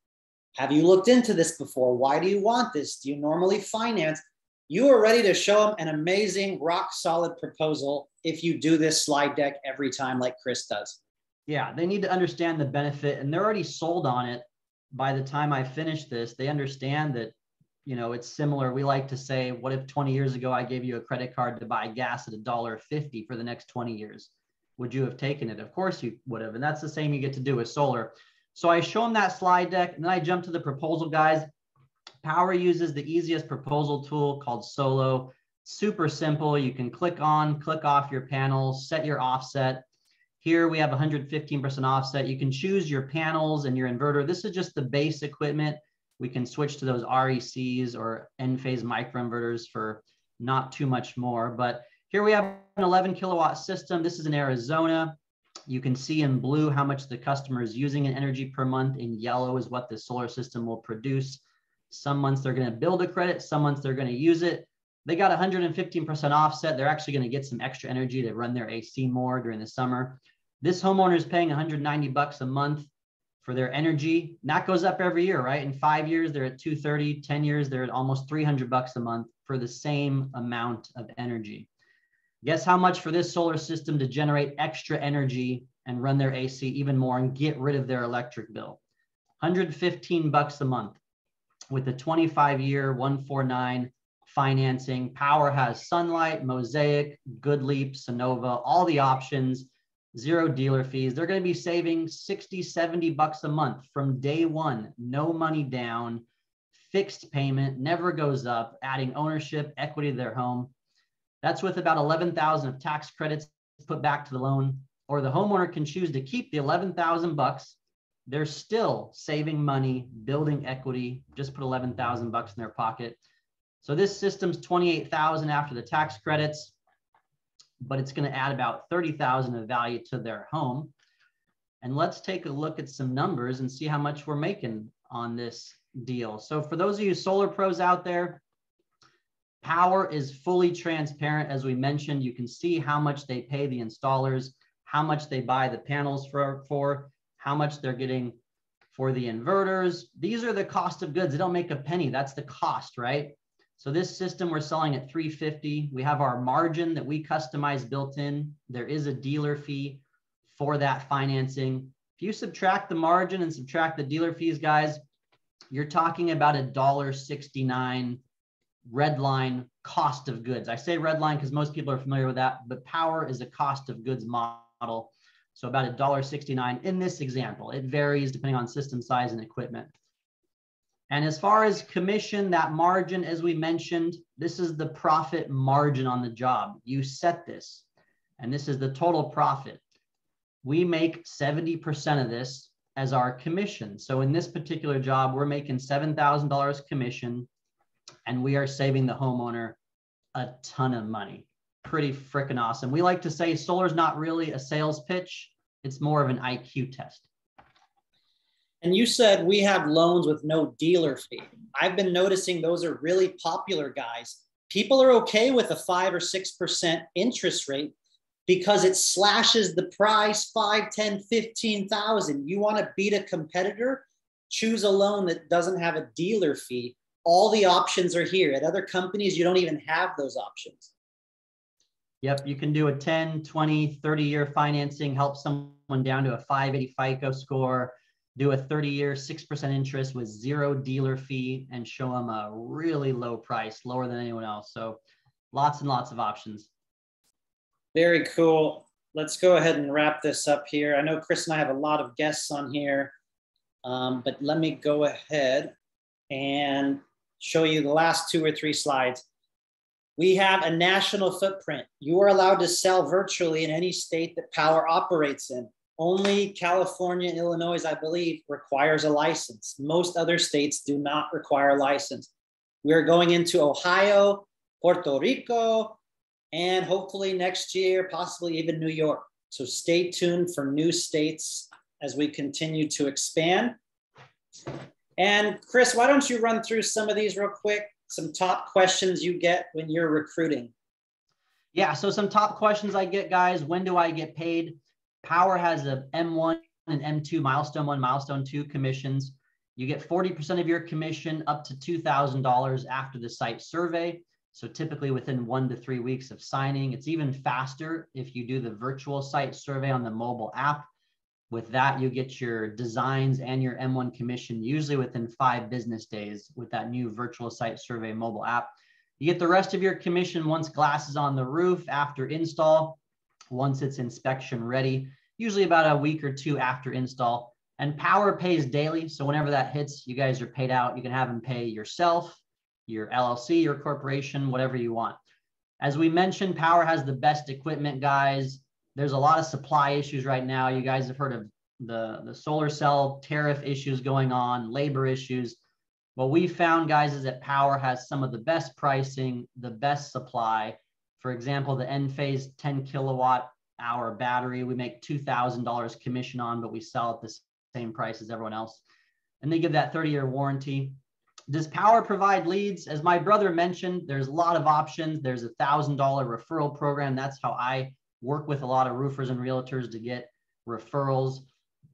have you looked into this before? Why do you want this? Do you normally finance? You are ready to show them an amazing, rock solid proposal if you do this slide deck every time like Chris does. Yeah, they need to understand the benefit, and they're already sold on it. By the time I finish this, they understand that, you know, it's similar. We like to say, what if 20 years ago I gave you a credit card to buy gas at $1.50 for the next 20 years? Would you have taken it? Of course you would have. And that's the same you get to do with solar. So I show them that slide deck, and then I jump to the proposal, guys. Powur uses the easiest proposal tool called Solo. Super simple. You can click on, click off your panels, set your offset. Here we have 115% offset. You can choose your panels and your inverter. This is just the base equipment. We can switch to those RECs or N-phase microinverters for not too much more. But here we have an 11 kilowatt system. This is in Arizona. You can see in blue how much the customer is using in energy per month. In yellow is what the solar system will produce. Some months they're going to build a credit. Some months they're going to use it. They got 115% offset. They're actually going to get some extra energy to run their AC more during the summer. This homeowner is paying $190 a month for their energy. And that goes up every year, right? In 5 years, they're at $230. 10 years, they're at almost $300 a month for the same amount of energy. Guess how much for this solar system to generate extra energy and run their AC even more and get rid of their electric bill? $115 a month with a 25-year 149 financing. Powur has Sunlight, Mosaic, Good Leap, Sonova, all the options, zero dealer fees. They're going to be saving $60, $70 a month from day one. No money down, fixed payment, never goes up, adding ownership, equity to their home. That's with about $11,000 of tax credits put back to the loan, or the homeowner can choose to keep the $11,000. They're still saving money, building equity, just put $11,000 in their pocket. So this system's $28,000 after the tax credits, but it's going to add about $30,000 of value to their home. And let's take a look at some numbers and see how much we're making on this deal. So for those of you solar pros out there, Powur is fully transparent. As we mentioned, you can see how much they pay the installers, how much they buy the panels for, how much they're getting for the inverters. These are the cost of goods. They don't make a penny. That's the cost, right? So this system we're selling at $350. We have our margin that we customize built in. There is a dealer fee for that financing. If you subtract the margin and subtract the dealer fees, guys, you're talking about $1.69 red line cost of goods. I say red line because most people are familiar with that, but Powur is a cost of goods model. So about $1.69 in this example. It varies depending on system size and equipment. And as far as commission, that margin, as we mentioned, this is the profit margin on the job. You set this, and this is the total profit. We make 70% of this as our commission. So in this particular job, we're making $7,000 commission, and we are saving the homeowner a ton of money. Pretty freaking awesome. We like to say solar is not really a sales pitch. It's more of an IQ test. And you said we have loans with no dealer fee. I've been noticing those are really popular, guys. People are okay with a 5 or 6% interest rate because it slashes the price 5, 10, 15,000. You want to beat a competitor? Choose a loan that doesn't have a dealer fee. all the options are here. At other companies, you don't even have those options. Yep, you can do a 10, 20, 30-year financing, help someone down to a 580 FICO score, do a 30-year 6% interest with 0 dealer fee, and show them a really low price, lower than anyone else. So lots and lots of options. Very cool. Let's go ahead and wrap this up here. I know Chris and I have a lot of guests on here, but let me go ahead and show you the last 2 or 3 slides. We have a national footprint. You are allowed to sell virtually in any state that Powur operates in. Only California and Illinois, I believe, requires a license. Most other states do not require a license. We're going into Ohio, Puerto Rico, and hopefully next year, possibly even New York. So stay tuned for new states as we continue to expand. And Chris, why don't you run through some of these real quick? Some top questions you get when you're recruiting. Yeah, so some top questions I get, guys. When do I get paid? Powur has a M1 and M2, milestone 1, milestone 2 commissions. You get 40% of your commission up to $2,000 after the site survey. So typically within 1 to 3 weeks of signing. It's even faster if you do the virtual site survey on the mobile app. With that, you get your designs and your M1 commission usually within 5 business days with that new virtual site survey mobile app. You get the rest of your commission once glass is on the roof after install, once it's inspection ready, usually about a week or 2 after install. And Powur pays daily. So whenever that hits, you guys are paid out. You can have them pay yourself, your LLC, your corporation, whatever you want. As we mentioned, Powur has the best equipment, guys. There's a lot of supply issues right now. You guys have heard of the solar cell tariff issues going on, labor issues. What we found, guys, is that Powur has some of the best pricing, the best supply. For example, the Enphase 10 kilowatt hour battery, we make $2,000 commission on, but we sell at the same price as everyone else. And they give that 30-year warranty. Does Powur provide leads? As my brother mentioned, there's a lot of options. There's a $1,000 referral program. That's how I work with a lot of roofers and realtors to get referrals.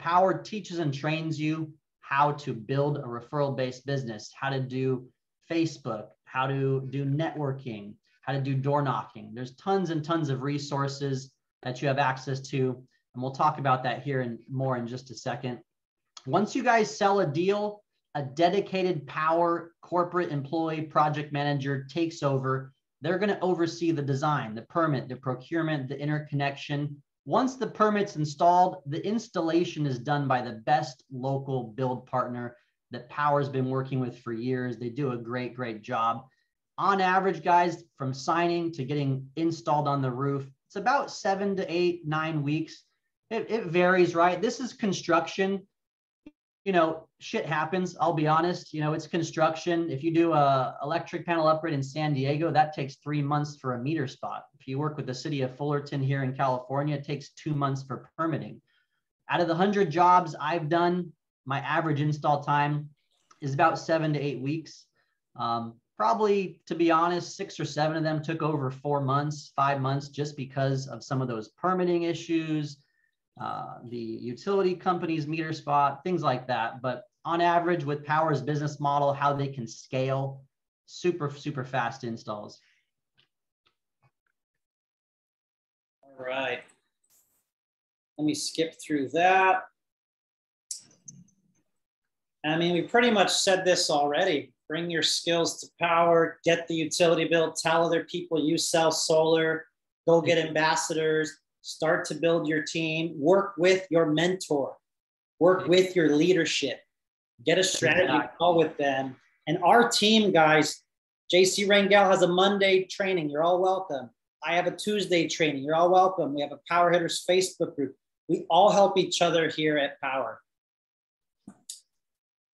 Powur teaches and trains you how to build a referral-based business, how to do Facebook, how to do networking, how to do door knocking. There's tons and tons of resources that you have access to, and we'll talk about that here and more in just a second. Once you guys sell a deal, a dedicated Powur corporate employee project manager takes over. They're going to oversee the design, the permit, the procurement, the interconnection. Once the permit's installed, the installation is done by the best local build partner that Powur's been working with for years. They do a great, great job. On average, guys, from signing to getting installed on the roof, it's about 7 to 8, 9 weeks. It varies, right? This is construction. You know, shit happens. I'll be honest. You know, it's construction. If you do a electric panel upgrade in San Diego, that takes 3 months for a meter spot. If you work with the city of Fullerton here in California, it takes 2 months for permitting. Out of the 100 jobs I've done, my average install time is about 7 to 8 weeks. Probably, to be honest, 6 or 7 of them took over 4 months, 5 months, just because of some of those permitting issues, the utility company's meter spot, things like that. But on average, with Powur's business model, how they can scale, super, super fast installs. All right. Let me skip through that. I mean, we pretty much said this already. Bring your skills to Powur, get the utility bill, tell other people you sell solar, go get ambassadors, start to build your team, work with your mentor, work with your leadership, get a strategy call with them. And our team, guys, JC Rangel has a Monday training. You're all welcome. I have a Tuesday training. You're all welcome. We have a Powur Hitters Facebook group. We all help each other here at Powur.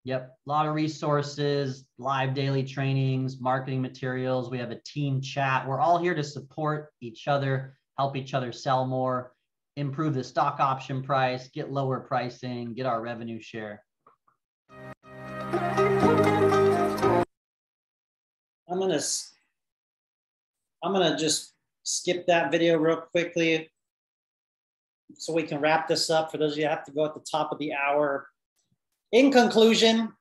Yep, a lot of resources, live daily trainings, marketing materials. We have a team chat. We're all here to support each other, help each other sell more, improve the stock option price, get lower pricing, get our revenue share. I'm gonna just skip that video real quickly so we can wrap this up for those of you who have to go at the top of the hour. In conclusion,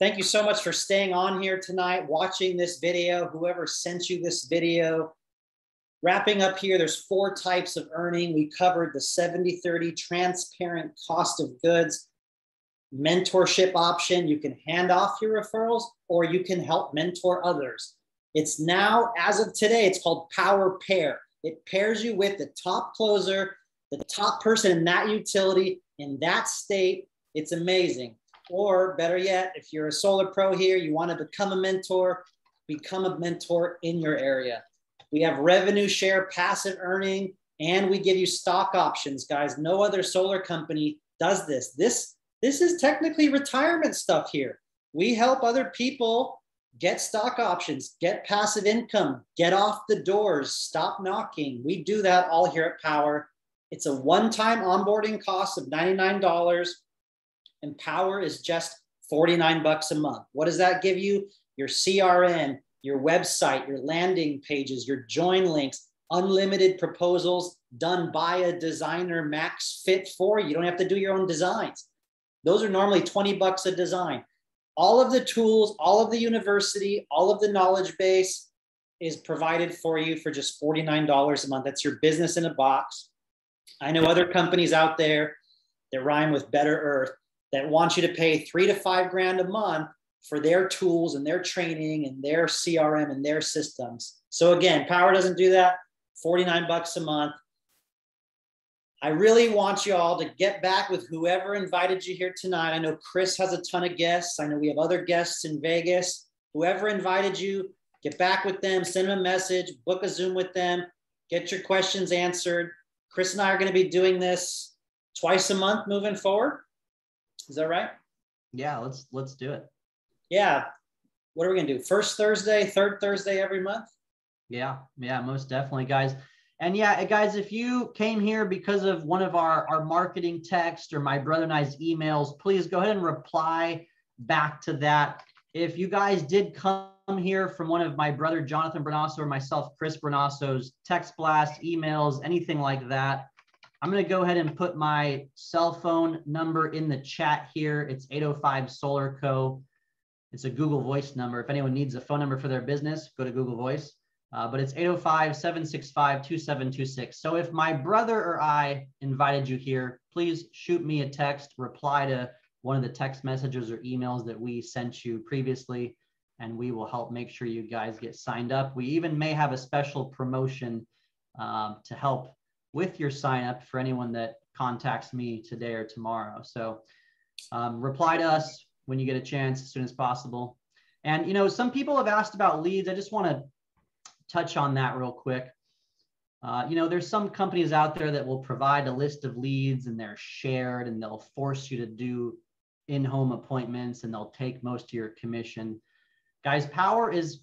Thank you so much for staying on here tonight, watching this video, whoever sent you this video. Wrapping up here, there's 4 types of earning. We covered the 70-30 transparent cost of goods, mentorship option. You can hand off your referrals or you can help mentor others. It's now, as of today, it's called Powur Pair. It pairs you with the top closer, the top person in that utility, in that state. It's amazing. Or better yet, if you're a solar pro here, you want to become a mentor in your area. We have revenue share, passive earning, and we give you stock options, guys. No other solar company does this. This is technically retirement stuff here. We help other people get stock options, get passive income, get off the doors, stop knocking. We do that all here at Powur. It's a one-time onboarding cost of $99. And Powur is just $49 a month. What does that give you? Your CRM, your website, your landing pages, your join links, unlimited proposals done by a designer, max fit for you. You don't have to do your own designs. Those are normally $20 a design. All of the tools, all of the university, all of the knowledge base is provided for you for just $49 a month. That's your business in a box. I know other companies out there that rhyme with Better Earth that want you to pay $3 to $5 grand a month for their tools and their training and their CRM and their systems. So again, Powur doesn't do that. $49 a month. I really want you all to get back with whoever invited you here tonight. I know Chris has a ton of guests. I know we have other guests in Vegas. Whoever invited you, get back with them, send them a message, book a Zoom with them, get your questions answered. Chris and I are going to be doing this twice a month moving forward. Is that right? Yeah, let's do it. Yeah. What are we going to do? First Thursday, third Thursday every month? Yeah, most definitely, guys. And yeah, guys, if you came here because of one of our marketing text or my brother and I's emails, please go ahead and reply back to that. If you guys did come here from one of my brother, Jonathan Brunasso, or myself, Chris Brunasso's text blast, emails, anything like that, I'm going to go ahead and put my cell phone number in the chat here. It's 805 Solar Co. It's a Google Voice number. If anyone needs a phone number for their business, go to Google Voice. But it's 805-765-2726. So if my brother or I invited you here, please shoot me a text, reply to one of the text messages or emails that we sent you previously, and we will help make sure you guys get signed up. We even may have a special promotion to help with your sign up for anyone that contacts me today or tomorrow. So reply to us when you get a chance as soon as possible. And, you know, some people have asked about leads. I just want to touch on that real quick. You know, there's some companies out there that will provide a list of leads and they're shared and they'll force you to do in-home appointments and they'll take most of your commission. Guys, Powur is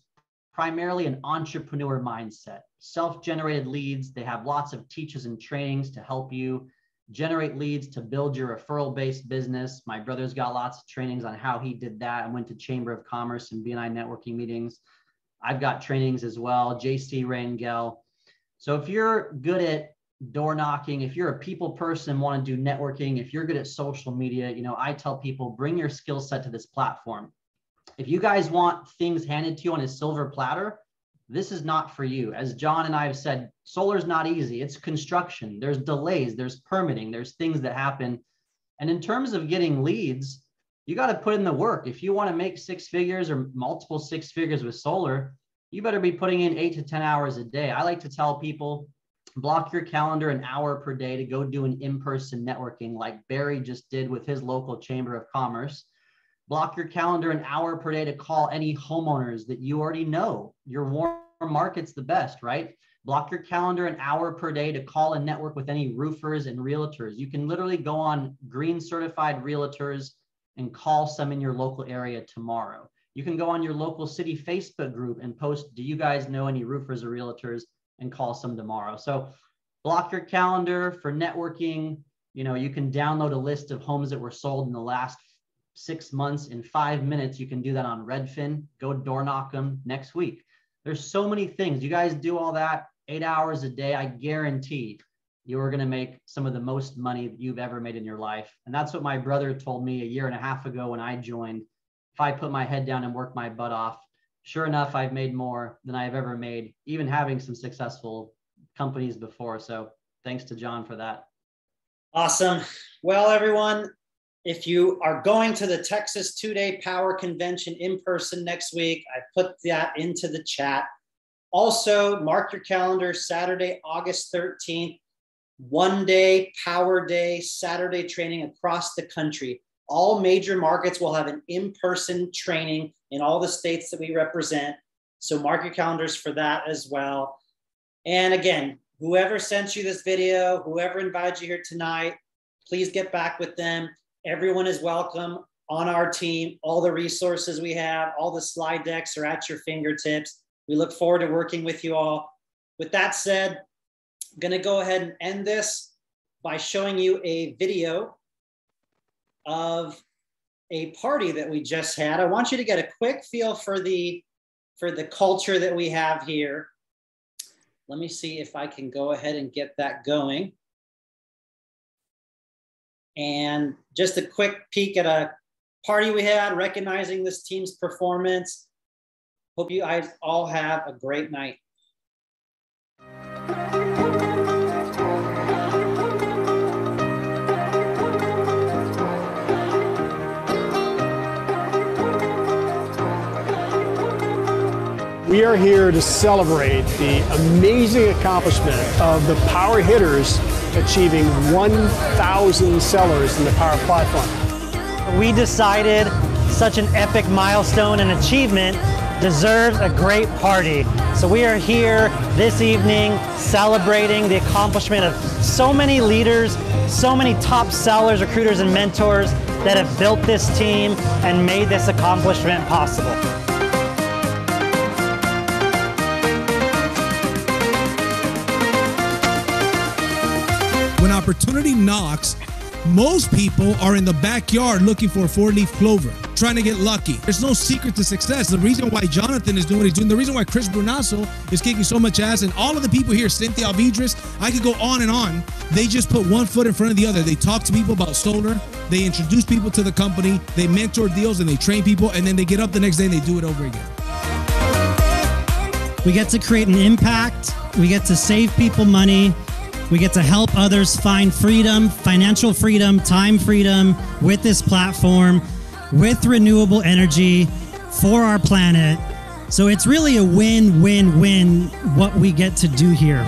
primarily an entrepreneur mindset, self-generated leads. They have lots of teachers and trainings to help you generate leads to build your referral-based business. My brother's got lots of trainings on how he did that and went to Chamber of Commerce and BNI networking meetings. I've got trainings as well, JC Rangel. So if you're good at door knocking, if you're a people person, want to do networking, if you're good at social media, you know, I tell people, bring your skill set to this platform. If you guys want things handed to you on a silver platter, this is not for you. As John and I have said, solar is not easy. It's construction. There's delays, there's permitting, there's things that happen. And in terms of getting leads, you got to put in the work. If you want to make 6 figures or multiple 6 figures with solar, you better be putting in 8 to 10 hours a day. I like to tell people, block your calendar an hour per day to go do an in-person networking like Barry just did with his local Chamber of Commerce. Block your calendar an hour per day to call any homeowners that you already know. Your warm market's the best, right? Block your calendar an hour per day to call and network with any roofers and realtors. You can literally go on green certified realtors and call some in your local area tomorrow. You can go on your local city Facebook group and post, do you guys know any roofers or realtors, and call some tomorrow. So block your calendar for networking. You know, you can download a list of homes that were sold in the last 6 months in 5 minutes. You can do that on Redfin. Go door knock them next week. There's so many things. You guys do all that 8 hours a day. I guarantee you are going to make some of the most money that you've ever made in your life. And that's what my brother told me a year and a half ago when I joined. if I put my head down and work my butt off, sure enough, I've made more than I've ever made, even having some successful companies before. So thanks to John for that. Awesome. Well, everyone, if you are going to the Texas 2-day Powur convention in person next week, I put that into the chat. Also, mark your calendar, Saturday, August 13th, 1-day Powur Day, Saturday training across the country. All major markets will have an in-person training in all the states that we represent. So mark your calendars for that as well. And again, whoever sent you this video, whoever invited you here tonight, please get back with them. Everyone is welcome on our team. All the resources we have, all the slide decks are at your fingertips. We look forward to working with you all. With that said, I'm going to go ahead and end this by showing you a video of a party that we just had. I want you to get a quick feel for the culture that we have here. Let me see if I can go ahead and get that going. And just a quick peek at a party we had, recognizing this team's performance. Hope you guys all have a great night. We are here to celebrate the amazing accomplishment of the Powur hitters achieving 1,000 sellers in the Powur platform. We decided such an epic milestone and achievement deserves a great party. So we are here this evening celebrating the accomplishment of so many leaders, so many top sellers, recruiters, and mentors that have built this team and made this accomplishment possible. When opportunity knocks, most people are in the backyard looking for a 4-leaf clover, trying to get lucky. There's no secret to success. The reason why Jonathan is doing what he's doing, the reason why Chris Brunasso is kicking so much ass, and all of the people here, Cynthia Alvidrez, I could go on and on. They just put one foot in front of the other. They talk to people about solar. They introduce people to the company. They mentor deals and they train people, and then they get up the next day and they do it over again. We get to create an impact. We get to save people money. We get to help others find freedom, financial freedom, time freedom with this platform, with renewable energy for our planet. So it's really a win-win-win what we get to do here.